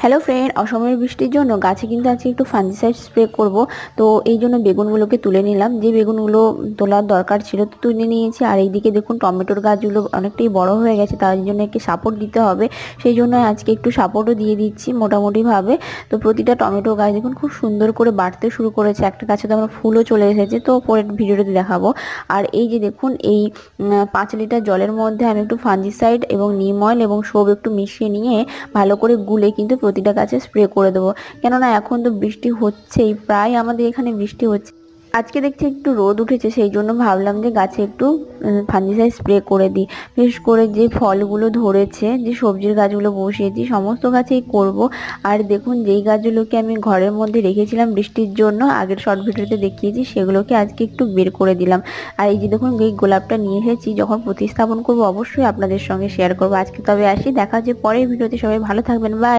Hello friend, অসময়ের বৃষ্টির জন্য গাছে কিন্তু আজকে একটু ফাঙ্গিসাইড স্প্রে করব। তো এই জন্য বেগুনগুলোকে তুলে নিলাম, যে বেগুনগুলো তোলার দরকার ছিল তো তুলে নিয়েছি। আর এইদিকে দেখুন টমেটোর গাছগুলো অনেকটাই বড় হয়ে গেছে, তার জন্য একটু সাপোর্ট দিতে হবে। সেই জন্য আজকে একটু সাপোর্টও দিয়ে দিচ্ছি মোটামুটিভাবে। তো প্রতিটা টমেটো গাছ দেখুন খুব সুন্দর করে বাড়তে শুরু করেছে, একটা গাছে তো আমার ফুলও চলে এসেছে, তো পরের ভিডিওতে দেখাবো। আর এই যে দেখুন এই 5 লিটার জলের মধ্যে আমি একটু ফাঙ্গিসাইড এবং নিম অয়েল এবং সব একটু মিশিয়ে নিয়ে ভালো করে গুলে কিন্তু প্রতিটা গাছে স্প্রে করে দেবো। কেননা এখন তো বৃষ্টি হচ্ছেই, প্রায় আমাদের এখানে বৃষ্টি হচ্ছে। আজকে দেখছি একটু রোদ উঠেছে, সেই জন্য ভাবলাম যে গাছে একটু ফাঙ্গিসাইড স্প্রে করে দিই। বিশেষ করে যে ফলগুলো ধরেছে, যে সবজির গাছগুলো বসিয়েছি সমস্ত গাছেই করব। আর দেখুন যেই গাছগুলোকে আমি ঘরের মধ্যে রেখেছিলাম বৃষ্টির জন্য, আগের শর্ট ভিডিওতে দেখিয়েছি, সেগুলোকে আজকে একটু বের করে দিলাম। আর এই যে দেখুন এই গোলাপটা নিয়ে এসেছি, যখন প্রতিস্থাপন করব অবশ্যই আপনাদের সঙ্গে শেয়ার করব। আজকে তবে আসি, দেখা হচ্ছে পরের ভিডিওতে। সবাই ভালো থাকবেন, বাই।